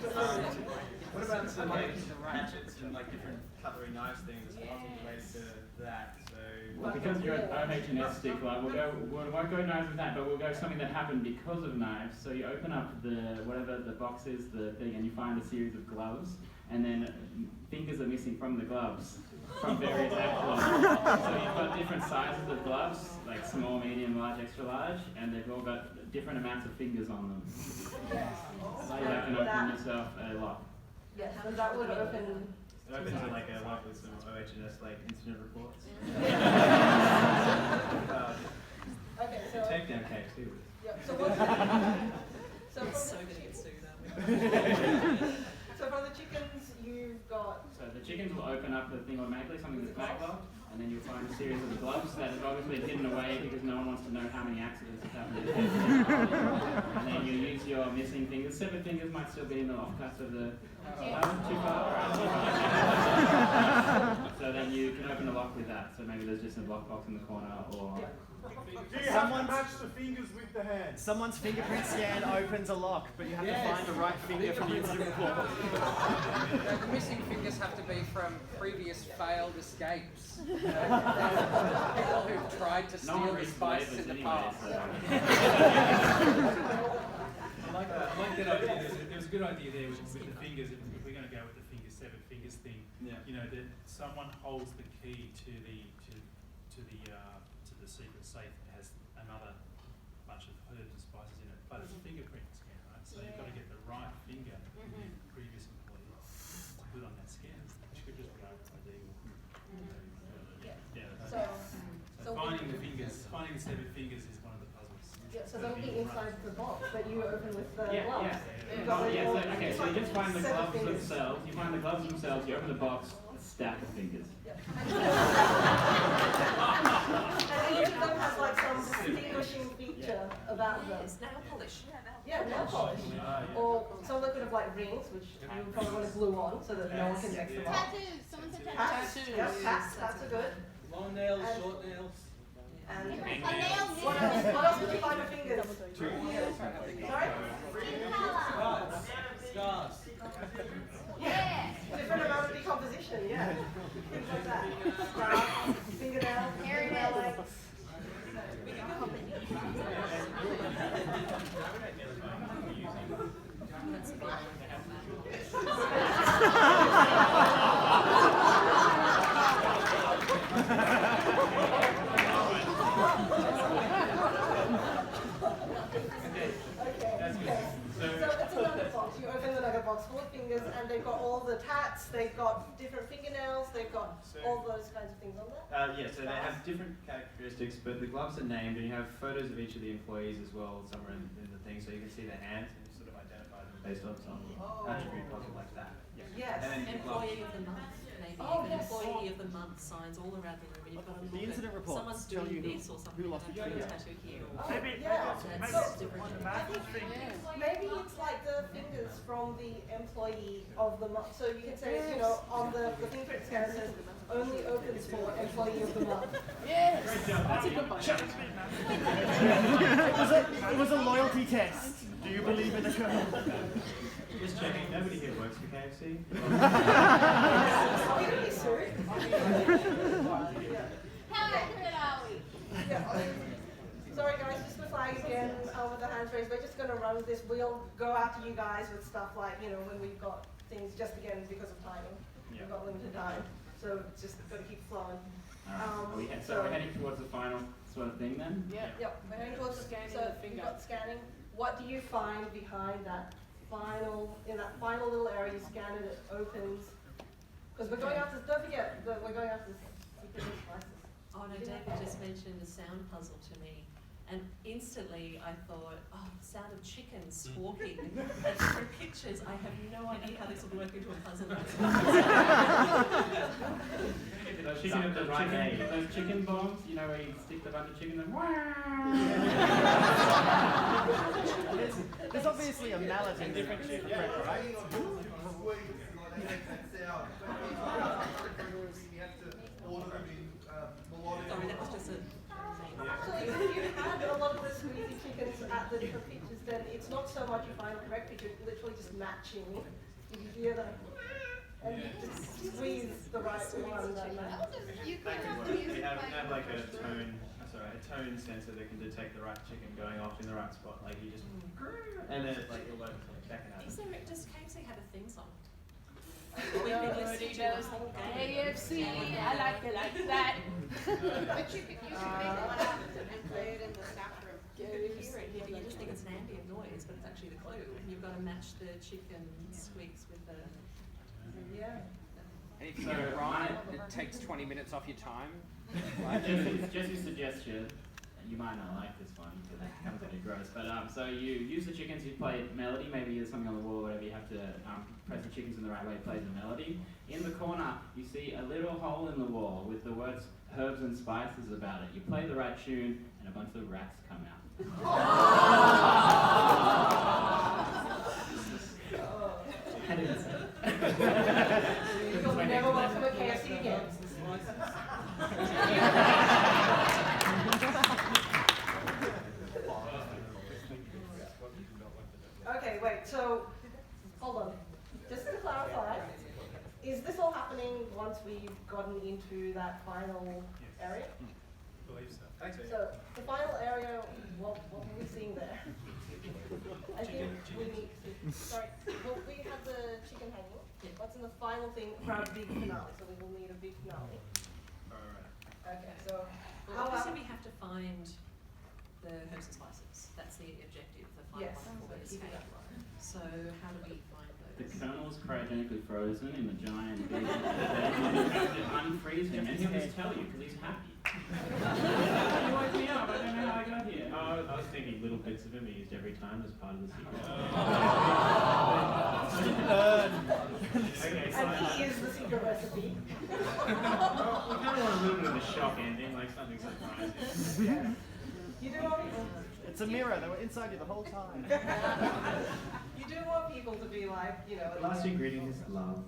What about some like hatchets and like different cutlery knives things related to that? So Well, because you're an OH&S stickler, we won't go knives with that, but we'll go something that happened because of knives. So you open up the whatever the box is, the thing, and you find a series of gloves, and then fingers are missing from the gloves from various actors. So you've got different sizes of gloves, like small, medium, large, extra large, and they've all got different amounts of fingers on them. So you can open yourself a lock. Yes, so that would open. it opens to like a lock with some OH&S like incident reports. Okay, so. Take down KFC with this. Yep. So what's so We're from so gonna get sued, aren't we? So from the chickens, you've got. So the chickens will open up the thing automatically, something that's maglocked, and then you'll find a series of the gloves that have obviously hidden away because no one wants to know how many accidents have happened. And then you use your missing fingers. 7 fingers might still be in the lock cuts of the too far. So then you can open the lock with that. So maybe there's just a lockbox in the corner or. Do you have to match the fingers with the hands? Someone's fingerprint scan opens a lock, but you have to find the right finger for the incident report. The missing fingers have to be from previous failed escapes. People who've tried to steal the spice in the past. like that idea. There was a good idea there with the fingers. If we're going to go with the fingers, 7 fingers thing, you know, that someone holds the key to the secret safe that has another bunch of herbs and spices in it, but it's a fingerprint scan, right? So you've got to get the right finger from the previous employee to put on that scan, which could just be RFID. So finding the fingers, finding the 7 fingers is one of the puzzles. Yeah, so that'll be inside the box that you open with the gloves. So you just find the gloves themselves. You find the gloves themselves. You open the box, stack of fingers. And each of them has like some distinguishing feature about them. It's nail polish. Yeah, nail polish. Or some that could have like rings, which you would probably want to glue on so that no one can mix them up. Tattoos. Someone said Tats. tattoos. Yep, tats are good. Long nails, short nails. And A nail what else would you find with fingers? Sorry? Skin colour. Scars. Yeah. Different amount of decomposition, yeah. Things like that. Scars, fingernails, fingernail lengths. You open the nugget box full of fingers, and they've got all the tats, they've got different fingernails, they've got all those kinds of things on there. Yeah, so they have different characteristics, but the gloves are named, and you have photos of each of the employees as well somewhere in the thing, so you can see their hands and you sort of identify them based on some attribute puzzle like that. Yes. And then Employee of the month, maybe. Oh, Even yes. employee of the month signs all around the room, and you've got to look incident at reports someone's tell doing you this or something. who lost and a I've got a finger. tattoo here. Maybe, Yeah. maybe That's it's different. on the magic fingers. Maybe it's like the fingers from the employee of the month. So you can say, you know, on the fingerprint scanner says only opens for employee of the month. Yes. That's a good one. It was a loyalty test. Do you believe in the colonel? Just checking, nobody here works for KFC? Are we really serious? How accurate are we? Yeah. Sorry guys, just to flag again with the hands raised, we're just going to run with this. We'll go after you guys with stuff like, you know, when we've got things just again because of timing. We've got limited time, so it's just got to keep flowing. So we're heading towards the final sort of thing then? Yep, we're heading towards Scanning so the finger. you've got scanning. What do you find behind that in that final little area? You scan it, it opens. Because we're going after, don't forget, we're going after secret spices. Oh no, David just mentioned the sound puzzle to me, and instantly I thought, oh, the sound of chickens squawking. And through pictures, I have no idea how this will work into a puzzle. Those chicken bombs, you know, where you stick the bunch of chicken and There's obviously a mallet in different shape of prep, right? You have to order them in melodic. Sorry, that was just a... Actually, if you had a lot of the squeezy chickens at the different pictures, then it's not so much you find the correct picture, it's literally just matching. If you hear them, and you just squeeze the right one. We have like a tone sensor that can detect the right chicken going off in the right spot. Like you just, and then it's like you'll learn to back it out. Does KFC have a theme song? We've been listening to the whole game. KFC, I like it like that. But you could make one up and play it in the staff room. You hear it, you just think it's an ambient noise, but it's actually the clue. And you've got to match the chicken squeaks with the... Yeah. And if you get it right, it takes 20 minutes off your time. Jesse's suggestion, you might not like this one because it becomes a bit gross, but so you use the chickens, you play melody, maybe there's something on the wall, whatever, you have to press the chickens in the right way, plays the melody. In the corner, you see a little hole in the wall with the words herbs and spices about it. You play the right tune and a bunch of rats come out. You'll never welcome a KFC again. Okay, wait, so, hold on. Just to clarify, is this all happening once we've gotten into that final area? I believe so. Thanks, So, the final area, what were we seeing there? I think we need to, sorry, well, we have the chicken hanging. What's in the final thing for our big finale? So we will need a big finale. Okay, so Well, obviously we have to find the herbs and spices. That's the objective, the final Yes, one for the so keep it escape. So how do we find The those? kernel's cryogenically frozen in the giant bean. You unfreeze him and he'll just tell you because he's happy. You woke me up, I don't know how I got here. Oh, I was thinking little bits of him are used every time as part of the secret. Okay, so And he is the secret recipe. well, we kind of want a little bit of a shock ending, like something surprising. Yes. You do want people. It's a mirror. They were inside you the whole time. You do want people to be like, you know. The last ingredient is love.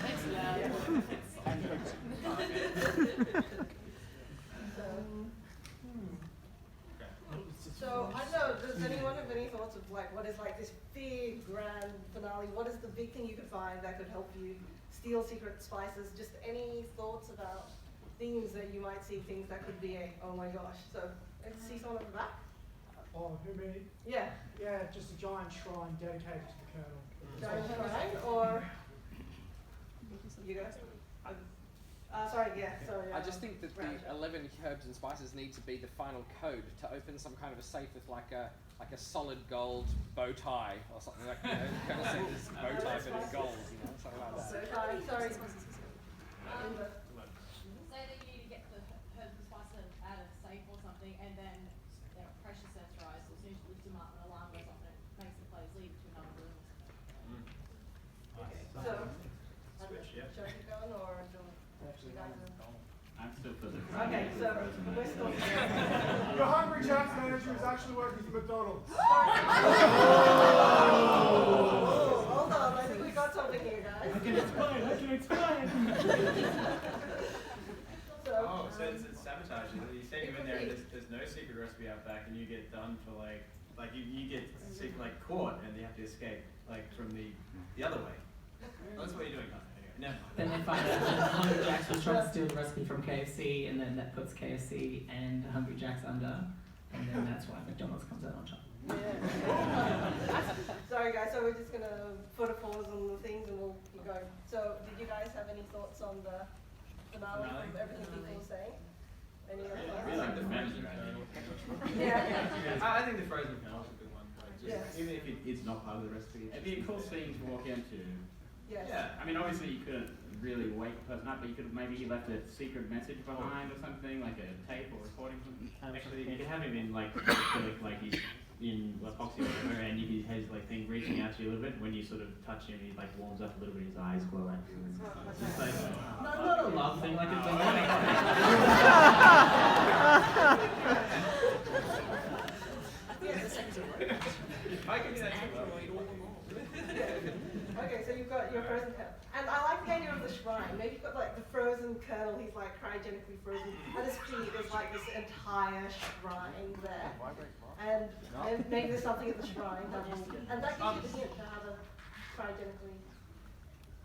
Thanks, love. So I don't know, does anyone have any thoughts of like what is like this big grand finale? What is the big thing you could find that could help you steal secret spices? Just any thoughts about things that you might see, things that could be a oh my gosh. So let's see someone at the back. Oh, who me? Yeah. Yeah, just a giant shrine dedicated to the Colonel. Giant shrine or you guys? Sorry, yeah, sorry. I just think that the 11 herbs and spices need to be the final code to open some kind of a safe with like a solid gold bow tie or something like that. Kind of say this bow tie but in gold, you know, something like that. Sorry. Say that you need to get the herbs and spices out of a safe or something, and then they're pressure sensorized. As soon as you lift them up, an alarm goes off and it makes the players leave to another room or something. Okay, so Switch, yeah. shall I keep going or do you guys? I'm still for the Okay, so we're still Your Hungry Jack's manager is actually working for McDonald's. Hold on, I think we got something here, guys. I can explain. So, So it's sabotage. You say you in there and there's no secret recipe out back and you get done for like you get like caught and you have to escape like from the other way. That's what you're doing, huh? Anyway, Then they find out that Hungry Jack's was trying to steal the recipe from KFC, and then that puts KFC and Hungry Jack's under, and then that's why McDonald's comes out on top. sorry guys, so we're just gonna put a pause on the things and we'll keep going. So did you guys have any thoughts on the finale from everything people were saying? Any other thoughts? we like the frozen I think the frozen kernel's a good one. Like just, even if it's not part of the recipe. It'd be a cool scene to walk into. Yes. Yeah, I mean, obviously you couldn't really wake the person up, but you could maybe he left a secret message behind or something, like a tape or recording something. Actually, you could have him in like he's in epoxy or whatever, and he has like thing reaching out to you a little bit. When you sort of touch him, he like warms up a little bit. His eyes glow at you. It's just like not a love thing, like it's I can do that too. Okay, so you've got your frozen kernel. And I like the idea of the shrine. Maybe you've got like the frozen kernel, he's like cryogenically frozen. At his feet is like this entire shrine there. And maybe there's something at the shrine that will, and that gives you the hint to how to cryogenically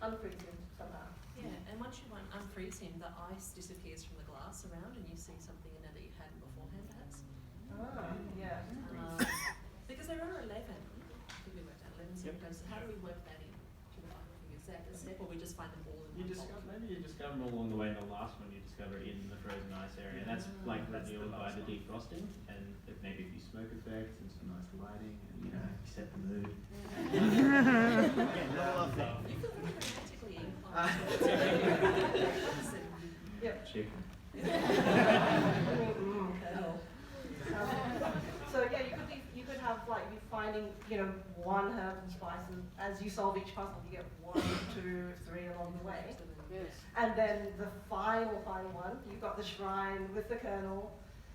unfreeze him somehow. Yeah, and once you unfreeze him, the ice disappears from the glass around and you see something in there that you hadn't beforehand perhaps. Yeah. Because there are 11. I think we worked out 11 secret codes. How do we work that in to the final thing? Is that a step or we just find them all in one box? Maybe you discover them all along the way. And the last one you discover in the frozen ice area. That's like revealed by the defrosting, and maybe a few smoke effects and some nice lighting, and you know, you set the mood. You feel very romantically inclined. Yep. Chicken. So yeah, you could have like you finding one herb and spice, and as you solve each puzzle, you get 1, 2, 3 along the way. Yes. And then the final one, you've got the shrine with the kernel.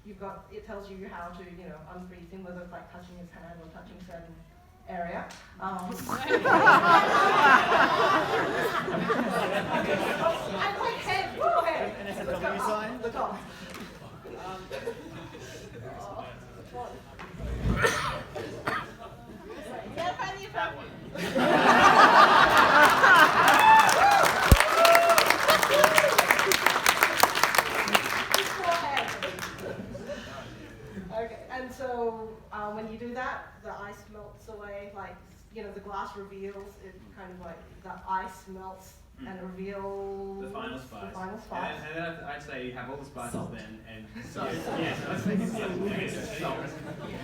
It tells you how to unfreeze him, whether it's like touching his hand or touching a certain area. And like head, go ahead. And it's a W sign? The top. You gotta find the appropriate. Okay, and so when you do that, the ice melts away, like, the glass reveals, it kind of like, the ice melts and reveals The final spice. The final spice. And then I'd say you have all the spices Salt. then, and Salt. yeah, so let's make it salt,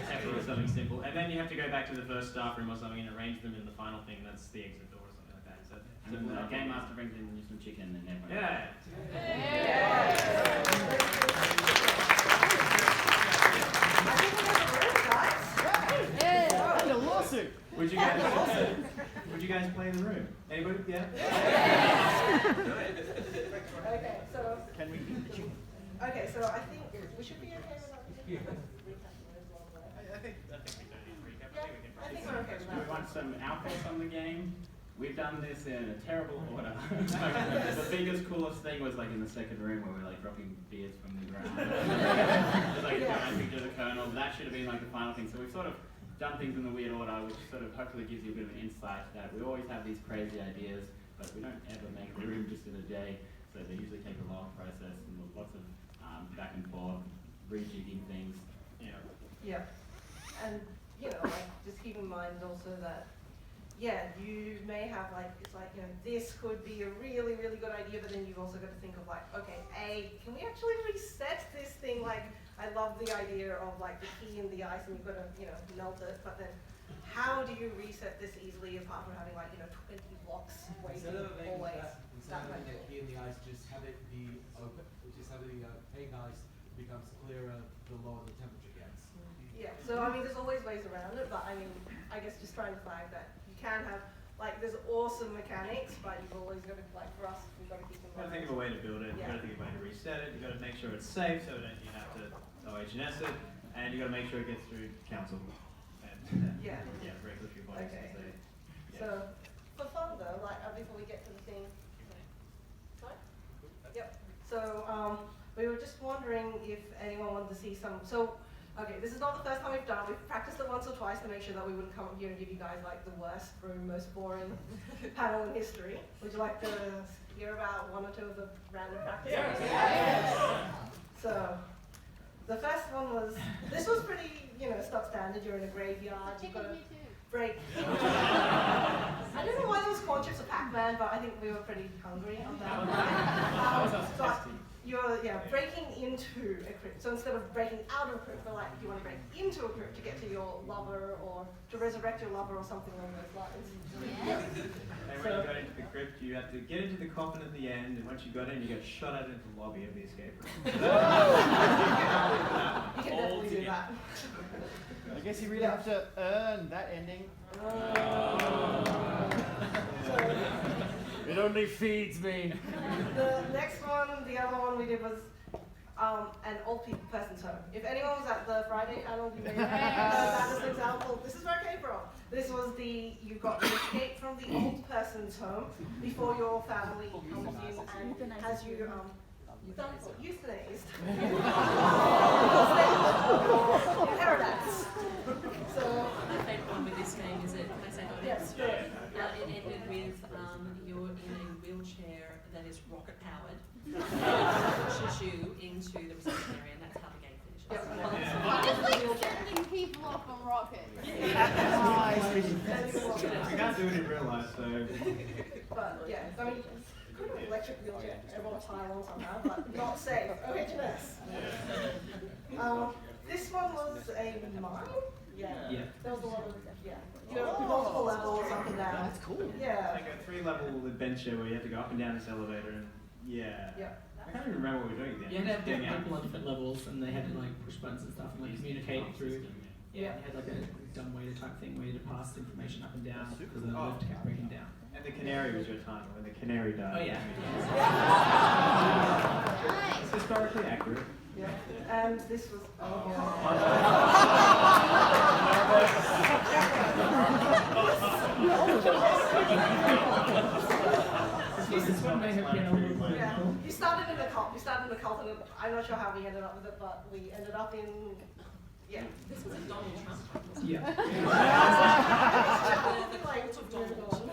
pepper or something simple, and then you have to go back to the first staff room or something and arrange them in the final thing. That's the exit door or something like that. Is that And then the game master brings in some chicken and everyone. Yeah. And a lawsuit. Would you guys play in the room? Anybody? Yeah? Okay, so. Can we eat the chicken? Okay, so I think we should be okay with that. I think we don't need to recap. I think we're okay with Do we that. want some outputs on the game? We've done this in a terrible order. The biggest, coolest thing was like in the second room where we're like dropping beers from the ground. There's like a giant picture of the Colonel. That should have been like the final thing. So we've sort of done things in the weird order, which sort of hopefully gives you a bit of an insight that we always have these crazy ideas, but we don't ever make the room just in a day. So they usually take a long process and lots of back and forth, rejigging things. Yeah. And, like, just keep in mind also that, you may have like, it's like, this could be a really, really good idea, but then you've also got to think of like, okay, can we actually reset this thing? Like, I love the idea of like the key in the ice and you've got to, melt it, but then how do you reset this easily apart from having like, 20 blocks waiting always? Instead of having a key in the ice, just have it be open, just have the pane ice becomes clearer the lower the temperature gets. Yeah, so I mean, there's always ways around it, but I mean, I guess just trying to flag that you can have, like, there's awesome mechanics, but you've always got to, like, for us, we've got to keep in You've got to mind. think of a way to build it, you've got to think of a way to reset it, you've got to make sure it's safe so that you have to OH&S it, and you've got to make sure it gets through council and regulatory bodies. Okay. Yeah. So, for fun though, like, before we get to the thing. Sorry? Yep. So, we were just wondering if anyone wanted to see some, okay, this is not the first time we've done it. We've practiced it once or twice to make sure that we wouldn't come up here and give you guys like the worst room, most boring panel in history. Would you like to hear about one or two of the random practices? Yes. So, the first one was, this was pretty, stock standard. You're in a graveyard. You've got to break. I don't know why there was corn chips or Pac-Man, but I think we were pretty hungry on that one. But you're breaking into a crypt. So instead of breaking out of a crypt, you want to break into a crypt to get to your lover or to resurrect your lover or something along those lines. And when you got into the crypt, you had to get into the coffin at the end, and once you got in, you got shot out into the lobby of the escape room. You can definitely do that. I guess you really have to earn that ending. It only feeds me. The next one, the other one we did was an old person's home. If anyone was at the Friday panel, you may know that as an example. This is where it came from. This was you got to escape from the old person's home before your family comes in and has you euthanized. Inheritance. So, my favourite one with this game is can I say what it is? Yes, sure. It ended with you're in a wheelchair that is rocket powered. It pushes you into the reception area, and that's how the game finishes. It's like sending people off a rocket. We can't do it in real life, so. But yeah, I mean, could have an electric wheelchair. Everyone's high on somehow, but not safe. OH&S. This one was a mine. Yeah. There was a lot of multiple levels up and down. That's cool. Yeah. Like a 3-level adventure where you have to go up and down this elevator, and I can't even remember what we were doing then. You had to Getting have out. people on different levels, and they had to like push buttons and stuff, and like communicate through. Yeah. You had like a dumb waiter type thing where you had to pass information up and down because the lift kept breaking down. And the canary was your timer when the canary died. Oh yeah. It's historically accurate. Yeah. And this was This one may have been a little bit cool. You started in the cult. And I'm not sure how we ended up with it, but we ended up in. Yeah. This was a Donald Trump. Yeah. The cult of Donald.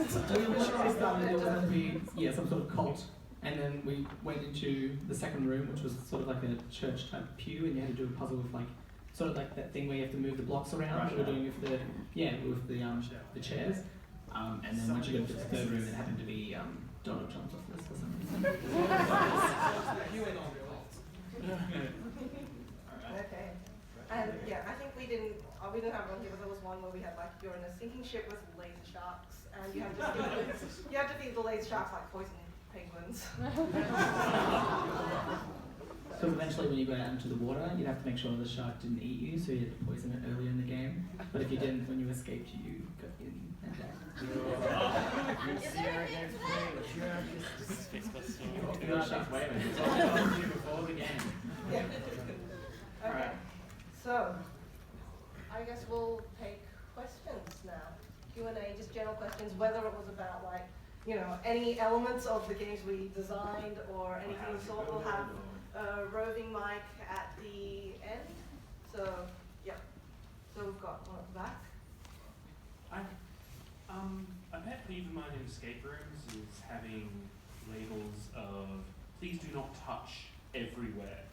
So we initially started there was going to be some sort of cult, and then we went into the second room, which was sort of like a church type pew, and you had to do a puzzle with like sort of like that thing where you have to move the blocks around. Rush We're hour. doing with the chairs. And then once you get to the third room, it happened to be Donald Trump's office for some reason. Okay. And yeah, I think we didn't have one here, but there was one where we had like you're in a sinking ship with laser sharks, and you have to feed the laser sharks like poison penguins. So eventually when you go out into the water, you'd have to make sure the shark didn't eat you, so you had to poison it earlier in the game. But if you didn't, when you escaped, you got in and died. Before the game. Okay. So, I guess we'll take questions now. Q&A, just general questions, whether it was about like, any elements of the games we designed or anything sort. We'll have a roving mic at the end. So, yeah. So we've got one at the back. A pet peeve of mine in escape rooms is having labels of "please do not touch" everywhere.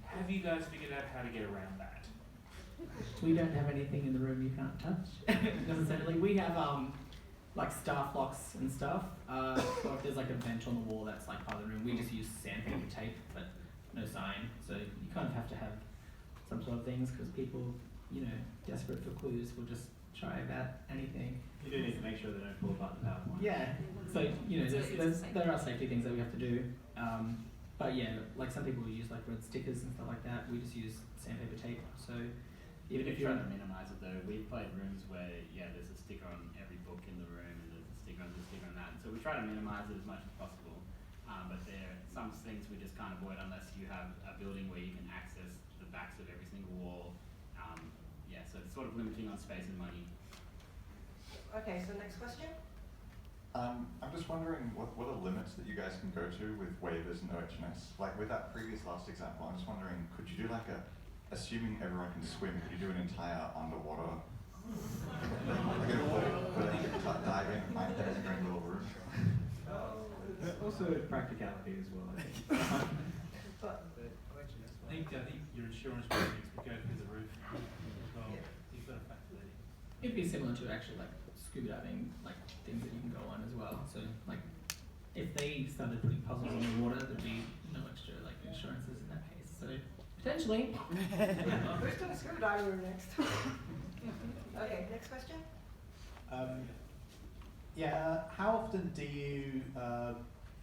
Have you guys figured out how to get around that? We don't have anything in the room you can't touch, necessarily. We have like staff locks and stuff. Or if there's like a bench on the wall that's like part of the room, we just use sandpaper tape, but no sign. So you kind of have to have some sort of things because people, desperate for clues will just try about anything. You do need to make sure they don't pull apart the PowerPoint. Yeah. So there are safety things that we have to do. But yeah, like some people use like red stickers and stuff like that. We just use sandpaper tape. So even if you're trying to minimize it though, we've played rooms where there's a sticker on every book in the room and there's a sticker on this, sticker on that. So we try to minimize it as much as possible. But there are some things we just can't avoid unless you have a building where you can access the backs of every single wall. So it's sort of limiting on space and money. Okay, so next question. I'm just wondering what are limits that you guys can go to with waivers and OHS? Like with that previous last example, I'm just wondering, could you do like assuming everyone can swim, could you do an entire underwater, like a boat, dive in, find there's a great little room? Also practicality as well, I think. I think your insurance premiums would go through the roof as well. You've got to factor that in. It'd be similar to actually like scuba diving, like things that you can go on as well. So like if they started putting puzzles in the water, there'd be no extra like insurances in that case. So potentially. Who's doing scuba diving next? Okay, next question. How often do you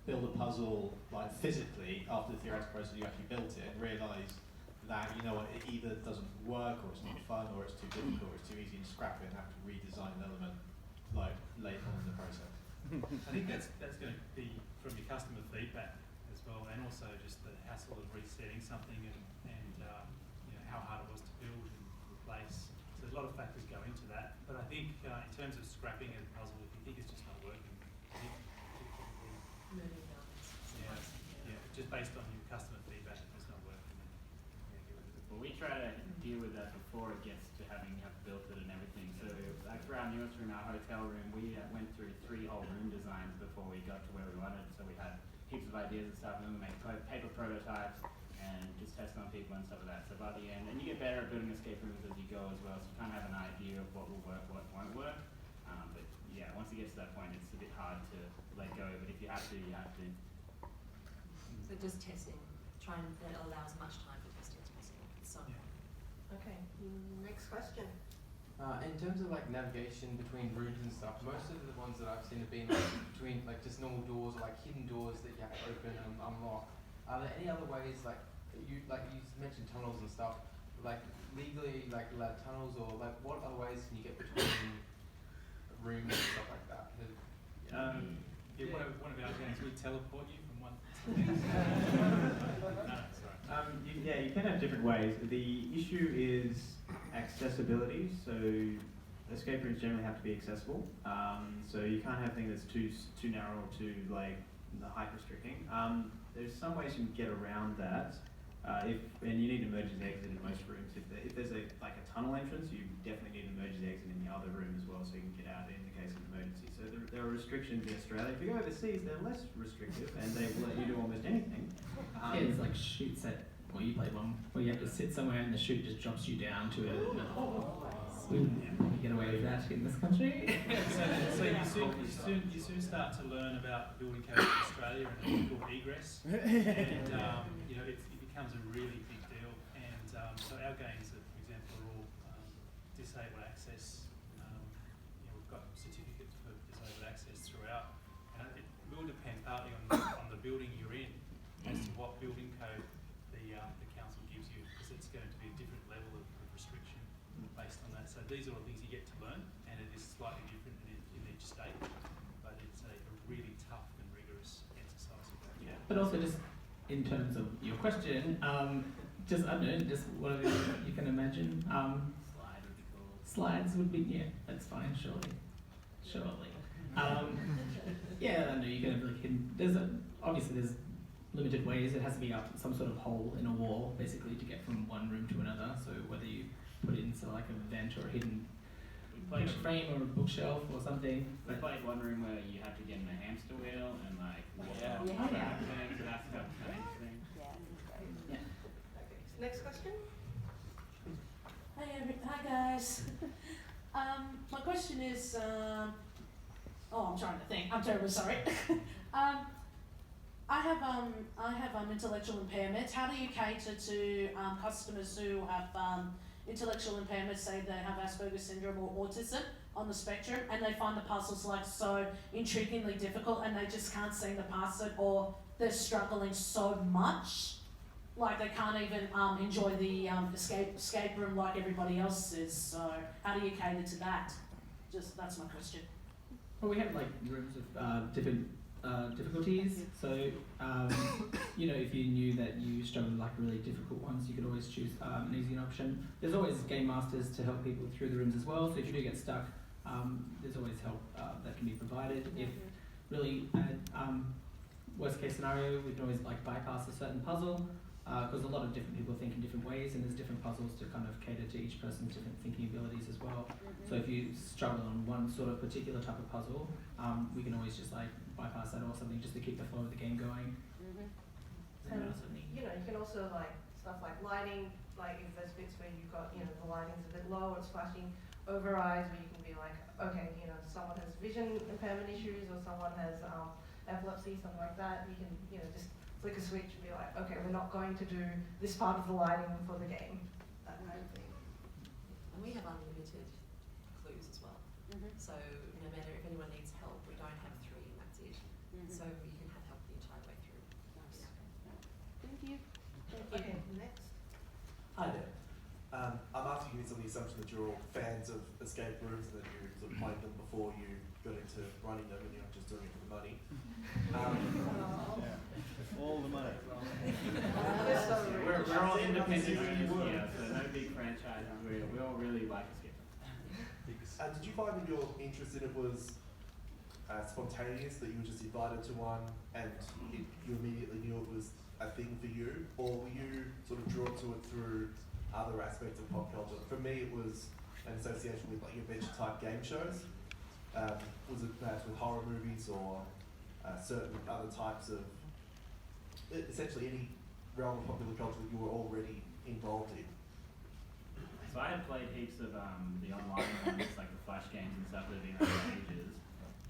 build a puzzle like physically after the theoretical process you actually built it and realise that it either doesn't work or it's not fun or it's too difficult or it's too easy and scrap it and have to redesign an element like later on in the process? I think that's going to be from your customer feedback as well, and also just the hassle of resetting something and how hard it was to build and replace. So there's a lot of factors go into that. But I think in terms of scrapping a puzzle, if you think it's just not working, just based on your customer feedback, if it's not working, then get rid of it. Well, we try to deal with that before it gets to having built it and everything. So like for our newest room, our hotel room, we went through 3 whole room designs before we got to where we wanted. So we had heaps of ideas and stuff, and then we made paper prototypes and just testing on people and stuff like that. So by the end, and you get better at building escape rooms as you go as well, so you kind of have an idea of what will work, what won't work. But yeah, once it gets to that point, it's a bit hard to let go, but if you have to, you have to. So just testing, try and allow as much time for testing as possible. So. Okay, next question. In terms of like navigation between rooms and stuff, most of the ones that I've seen have been like between like just normal doors or like hidden doors that you have to open and unlock. Are there any other ways like you mentioned tunnels and stuff, like legally like allowed tunnels, or like what other ways can you get between rooms and stuff like that? One of our games, we teleport you from one to the next. You can have different ways. The issue is accessibility. So escape rooms generally have to be accessible. So you can't have things that's too narrow or too like height restricting. There's some ways you can get around that. And you need an emergency exit in most rooms. If there's a tunnel entrance, you definitely need an emergency exit in the other room as well, so you can get out in the case of emergency. So there are restrictions in Australia. If you go overseas, they're less restrictive, and they will let you do almost anything. It's like shoots at what you played one where you have to sit somewhere and the chute just drops you down to it. We wouldn't get away with that in this country. So you soon start to learn about building codes in Australia and a thing called egress, and you know it becomes a really big deal. And so our games, for example, are all disabled access. You know, we've got certificates for disabled access throughout, and it will depend partly on the building you're in as to what building code the council gives you, because it's going to be a different level of restriction based on that. So these are all things you get to learn, and it is slightly different in each state, but it's a really tough and rigorous exercise. Yeah. But also just in terms of your question, just I don't know, just whatever you can imagine. Slide would be cool. Slides would be, yeah, that's fine, surely. Yeah, I know you can like obviously there's limited ways. It has to be up some sort of hole in a wall, basically, to get from one room to another. So whether you put it in like a vent or a hidden frame or a bookshelf or something. We played one room where you had to get in a hamster wheel and like walk Yeah. off Yeah. so that's kind of interesting. Yeah. Next question. Hi guys. My question is, I'm trying to think. I'm terribly sorry. I have intellectual impairments. How do you cater to customers who have intellectual impairments, say they have Asperger's syndrome or autism on the spectrum, and they find the puzzles like so intriguingly difficult, and they just can't seem to pass it, or they're struggling so much, like they can't even enjoy the escape room like everybody else is. So how do you cater to that? That's my question. Well, we have like rooms of different difficulties. So, you know, if you knew that you struggled with like really difficult ones, you could always choose an easy option. There's always game masters to help people through the rooms as well. So if you do get stuck, there's always help that can be provided. If really worst case scenario, we can always like bypass a certain puzzle. Because a lot of different people think in different ways, and there's different puzzles to kind of cater to each person's different thinking abilities as well. So if you struggle on one sort of particular type of puzzle, we can always just like bypass that or something just to keep the flow of the game going. And you know, you can also like stuff like lighting, like if there's bits where you've got, you know, the lighting's a bit low, it's flashing over eyes, where you can be like, okay, you know, someone has vision impairment issues or someone has epilepsy, something like that. You can, you know, just flick a switch and be like, okay, we're not going to do this part of the lighting for the game, that kind of thing. And we have unlimited clues as well. So no matter if anyone needs help, we don't have 3 and that's it. So you can have help the entire way through. Nice. Yeah. Thank you. Okay, next. Hi there. I'm asking this on the assumption that you're all fans of escape rooms and that you sort of played them before you got into running them and you're not just doing it for the money. All the money. We're all independent owners here, so no big franchises. We all really like escape rooms. Did you find that your interest in it was spontaneous, that you were just invited to one and you immediately knew it was a thing for you, or were you sort of drawn to it through other aspects of pop culture? For me, it was an association with like adventure type game shows. Was it perhaps with horror movies or certain other types of, essentially any realm of popular culture that you were already involved in? So I had played heaps of the online ones, like the Flash games and stuff that have been around for ages.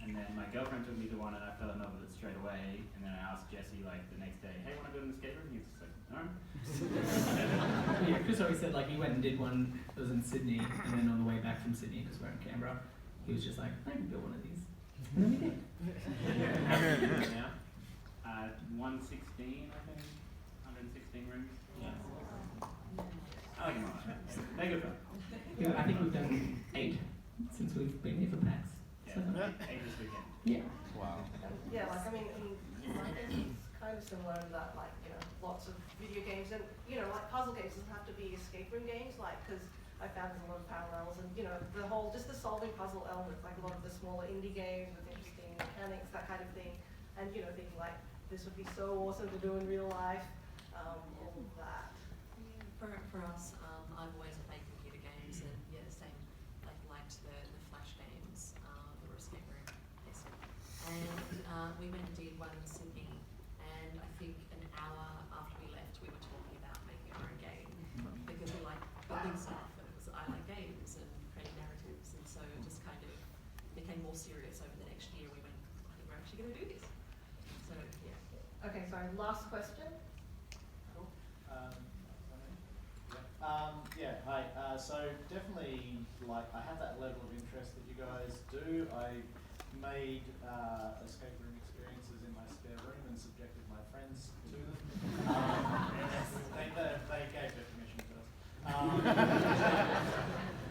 And then my girlfriend took me to one and I fell in love with it straight away. And then I asked Jesse like the next day, hey, want to go to an escape room? He was just like, no. Yeah, Chris always said like he went and did one that was in Sydney, and then on the way back from Sydney, because we're in Canberra, he was just like, I can build one of these. And then we did. Yeah. 116, I think. 116 rooms. Yeah. I like them all. They're good fun. Yeah, I think we've done 8 since we've been here for PAX. Yeah, So, 8 this weekend. yeah. Wow. Yeah, like I mean, in my case, it's kind of similar in that, like, you know, lots of video games and, you know, like puzzle games doesn't have to be escape room games, like, because I found there's a lot of parallels and, you know, the whole, just the solving puzzle elements, like a lot of the smaller indie games with interesting mechanics, that kind of thing, and, you know, thinking like, this would be so awesome to do in real life, all of that. For us, I've always played computer games and yeah, same, like liked the Flash games, the escape room, yes. And we went and did one in Sydney, and I think an hour after we left, we were talking about making a writing stuff, and it was I like games and creating narratives, and so it just kind of became more serious over the next year. We went, I think we're actually going to do this. So yeah. Okay, sorry, last question. Cool. Yeah, hi. So definitely, like, I have that level of interest that you guys do. I made escape room experiences in my spare room and subjected my friends to them. They gave their permission to us.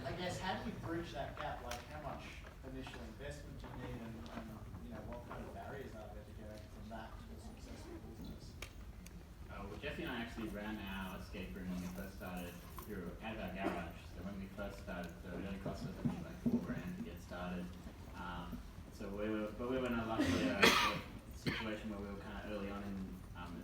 I guess, how do you bridge that gap? Like, how much initial investment do you need, and you know, what kind of barriers are there to get from that to a successful business? Well, Jesse and I actually ran our escape room when we first started out of our garage. So when we first started, so it only cost us I think like $4,000 to get started. But we were in a lucky sort of situation where we were kind of early on in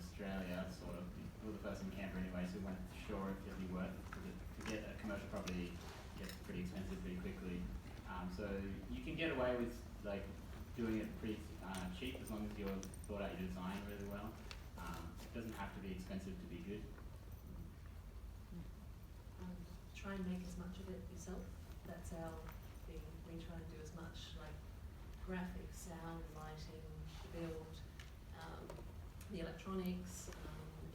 Australia. Sort of, we were the first in Canberra anyway, so we weren't sure if it'd be worth it to get a commercial property. Gets pretty expensive pretty quickly. So you can get away with like doing it pretty cheap as long as you've thought out your design really well. It doesn't have to be expensive to be good. Try and make as much of it yourself. That's our thing. We try and do as much like graphics, sound, lighting, build, the electronics,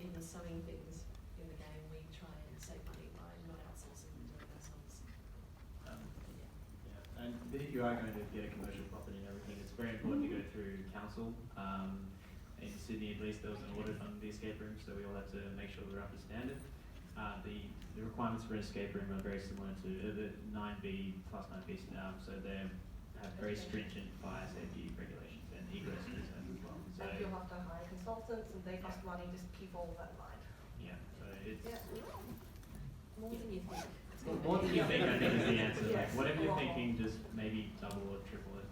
even sewing things in the game. We try and save money by not outsourcing and doing it ourselves. Yeah, and if you are going to get a commercial property and everything, it's very important to go through council. In Sydney, at least, there was an audit on the escape room, so we all had to make sure we're up to standard. The requirements for an escape room are very similar to the 9B plus 9B, so they have very stringent fire safety regulations and egress concerns as well. So And you'll have to hire consultants, and they cost money. Just keep all of that in mind. yeah, so it's More than you think. more than you think. I think is the answer. Yes. Like whatever you're thinking, just maybe double or triple it.